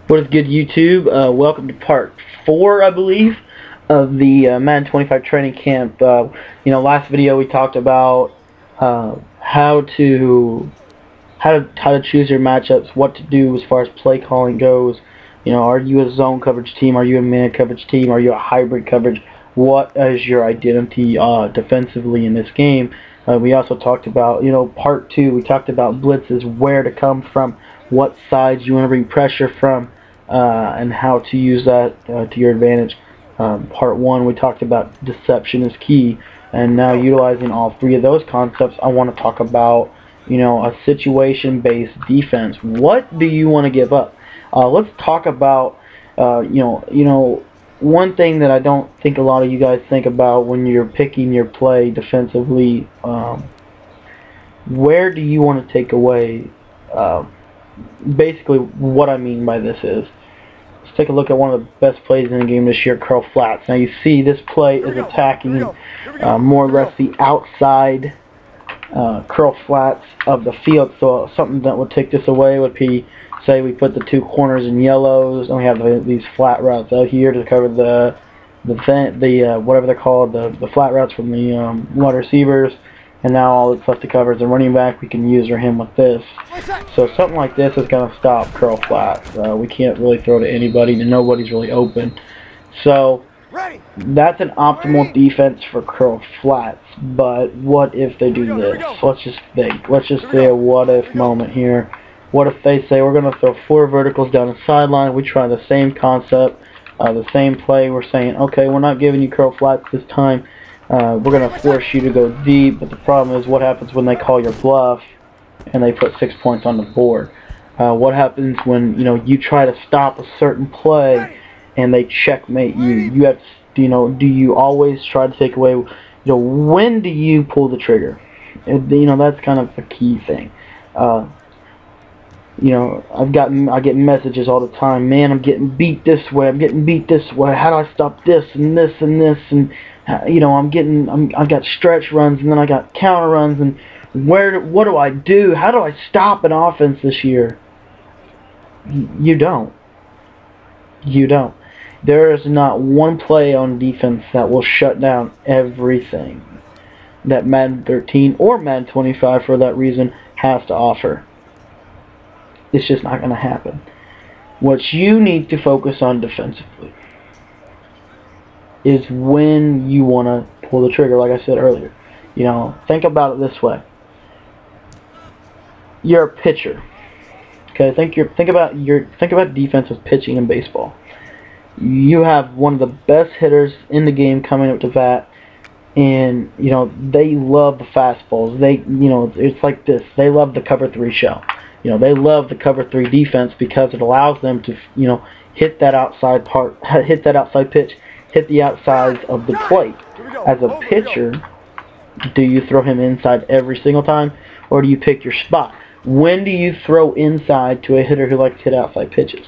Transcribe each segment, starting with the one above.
What is good, YouTube? Welcome to part 4, I believe, of the Madden 25 training camp. Last video we talked about how to choose your matchups, what to do as far as play calling goes. Are you a zone coverage team? Are you a man coverage team? Are you a hybrid coverage? What is your identity defensively in this game? We also talked about, part 2, we talked about blitzes, where to come from, what sides you want to bring pressure from, and how to use that to your advantage. Part 1, we talked about deception is key, and now utilizing all 3 of those concepts, I want to talk about, a situation-based defense. What do you want to give up? Let's talk about, one thing that I don't think a lot of you guys think about when you're picking your play defensively. Where do you want to take away? Basically, what I mean by this is, let's take a look at one of the best plays in the game this year, curl flats. Now you see this play is attacking more or less the outside curl flats of the field. So something that would take this away would be, say we put the 2 corners in yellows, and we have these flat routes out here to cover the whatever they're called, the flat routes from the wide receivers. And now all that's left to cover is the running back. We can use him with this. So something like this is going to stop curl flats. We can't really throw to anybody, and nobody's really open. So that's an optimal defense for curl flats. But what if they do this? Let's just think. Let's just say a what if moment here. What if they say we're going to throw 4 verticals down the sideline? We try the same concept, the same play. We're saying, okay, we're not giving you curl flats this time. We're going to force you to go deep, but the problem is what happens when they call your bluff and they put 6 points on the board? What happens when you try to stop a certain play and they checkmate you? You have to, do you always try to take away? When do you pull the trigger? That's kind of a key thing. I get messages all the time. Man, I'm getting beat this way. I'm getting beat this way. How do I stop this and this and this? And I've got stretch runs, and then I got counter runs, and what do I do? How do I stop an offense this year? You don't. There is not one play on defense that will shut down everything that Madden 13 or Madden 25, for that reason, has to offer. It's just not going to happen. What you need to focus on defensively is when you want to pull the trigger, like I said earlier. Think about it this way. You're a pitcher. Okay, think about defensive pitching in baseball. You have one of the best hitters in the game coming up to bat, and they love the fastballs. It's like this. They love the cover 3 shell. They love the cover 3 defense because it allows them to, hit that outside pitch, hit the outside of the plate. As a pitcher, do you throw him inside every single time, or do you pick your spot? When do you throw inside to a hitter who likes to hit outside pitches?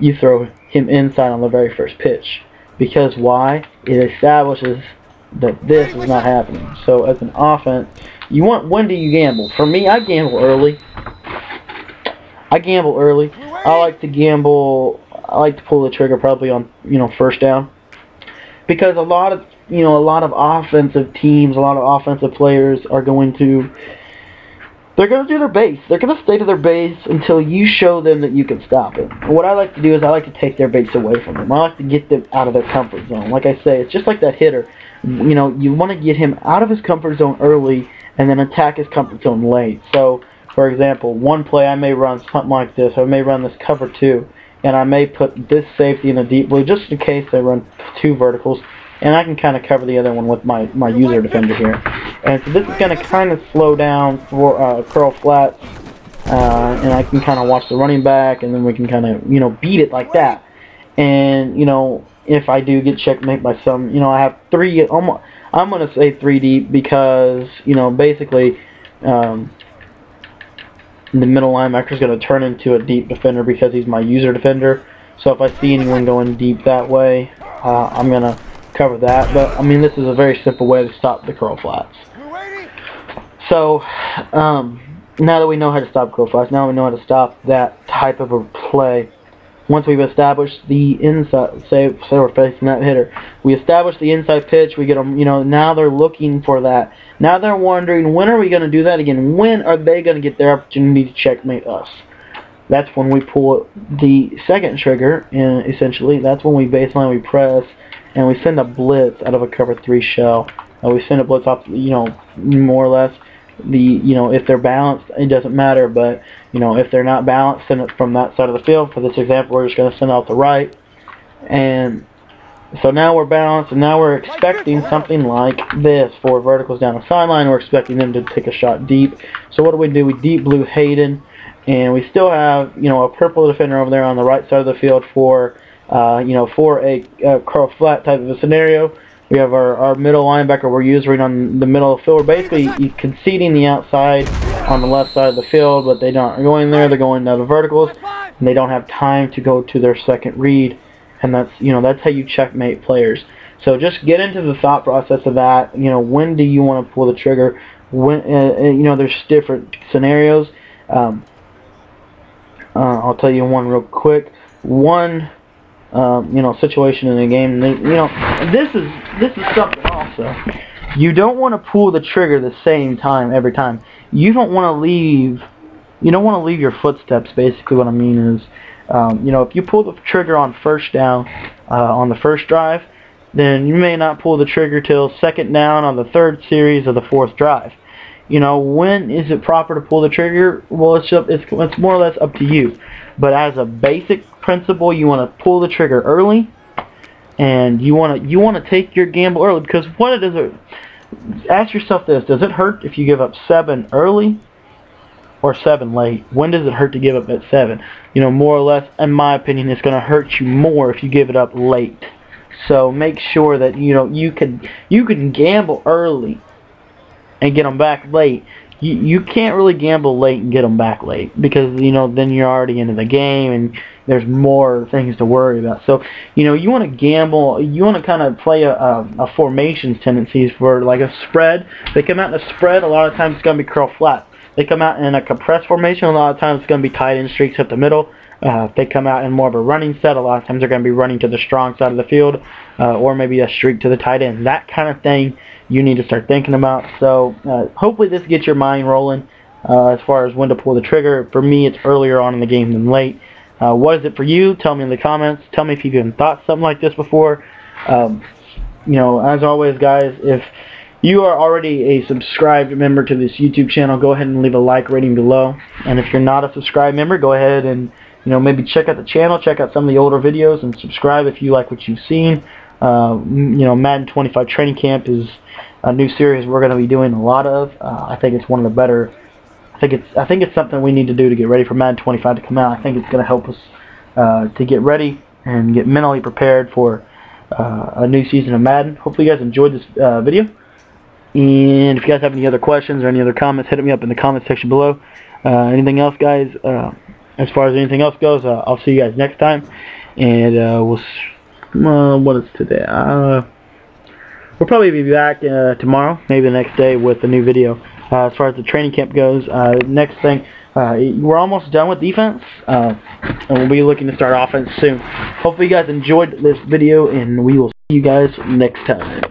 You throw him inside on the very first pitch. Because why? It establishes that this is not happening. So as an offense, when do you gamble? For me, I gamble early. I like to gamble. I like to pull the trigger probably on first down, because a lot of offensive teams, a lot of offensive players are going to do their base. They're going to stay to their base until you show them that you can stop it. And what I like to do is I like to take their base away from them. I like to get them out of their comfort zone. Like I say, it's just like that hitter. You want to get him out of his comfort zone early and then attack his comfort zone late. So, for example, one play I may run something like this. I may run this cover 2, and I may put this safety in a deep blue just in case they run 2 verticals, and I can kind of cover the other one with my user defender here. And so this is going to kind of slow down for curl flats, and I can kind of watch the running back, and then we can kind of beat it like that. And if I do get checkmate by some, I have 3. I'm going to say 3 deep because basically. The middle linebacker is going to turn into a deep defender because he's my user defender. So if I see anyone going deep that way, I'm going to cover that. But, this is a very simple way to stop the curl flats. So, now that we know how to stop curl flats, now we know how to stop that type of a play, once we've established the inside, say we're facing that hitter, we establish the inside pitch, we get them, now they're looking for that. Now they're wondering, when are we going to do that again? When are they going to get their opportunity to checkmate us? That's when we pull the second trigger, and essentially that's when we baseline, we press, and we send a blitz out of a cover 3 shell. We send a blitz off, more or less. If they're balanced, it doesn't matter, but if they're not balanced, send it from that side of the field. For this example, we're just going to send it out the right, and so now we're balanced, and now we're expecting something like this. For verticals down the sideline, we're expecting them to take a shot deep. So what do? We deep blue Hayden, and we still have a purple defender over there on the right side of the field for for a curl flat type of a scenario. We have our middle linebacker we're using on the middle of the field. We're basically conceding the outside on the left side of the field, but they don't going there. They're going to the verticals, and they don't have time to go to their second read, and that's that's how you checkmate players. So just get into the thought process of that. When do you want to pull the trigger? When there's different scenarios. I'll tell you one real quick. One situation in the game. This is something also. You don't want to pull the trigger the same time every time. You don't want to leave your footsteps. Basically, what I mean is, if you pull the trigger on first down on the first drive, then you may not pull the trigger till second down on the third series of the fourth drive. When is it proper to pull the trigger? Well, it's more or less up to you. But as a basic principle, you want to pull the trigger early, and you want to take your gamble early, because what it is. Ask yourself this: does it hurt if you give up 7 early or 7 late? When does it hurt to give up at 7? More or less, in my opinion, it's going to hurt you more if you give it up late. So make sure that you can gamble early and get them back late. You can't really gamble late and get them back late, because then you're already into the game and there's more things to worry about. So you want to gamble. You want to kind of play a formations tendencies for like a spread. They come out in a spread. A lot of times it's going to be curl flat. They come out in a compressed formation. A lot of times it's going to be tight end streaks up the middle. If they come out in more of a running set, a lot of times they're going to be running to the strong side of the field, or maybe a streak to the tight end. That kind of thing you need to start thinking about. So hopefully this gets your mind rolling as far as when to pull the trigger. For me, it's earlier on in the game than late. What is it for you? Tell me in the comments. Tell me if you've even thought something like this before. As always, guys, if you are already a subscribed member to this YouTube channel, go ahead and leave a like rating below. And if you're not a subscribed member, go ahead and maybe check out the channel, check out some of the older videos, and subscribe if you like what you've seen. Madden 25 Training Camp is a new series we're going to be doing a lot of. I think it's one of the better. I think it's something we need to do to get ready for Madden 25 to come out. I think it's going to help us to get ready and get mentally prepared for a new season of Madden. Hopefully you guys enjoyed this video. And if you guys have any other questions or any other comments, hit me up in the comment section below. Anything else, guys? As far as anything else goes, I'll see you guys next time. And what is today? We'll probably be back tomorrow, maybe the next day, with a new video. As far as the training camp goes, next thing, we're almost done with defense, and we'll be looking to start offense soon. Hopefully you guys enjoyed this video, and we will see you guys next time.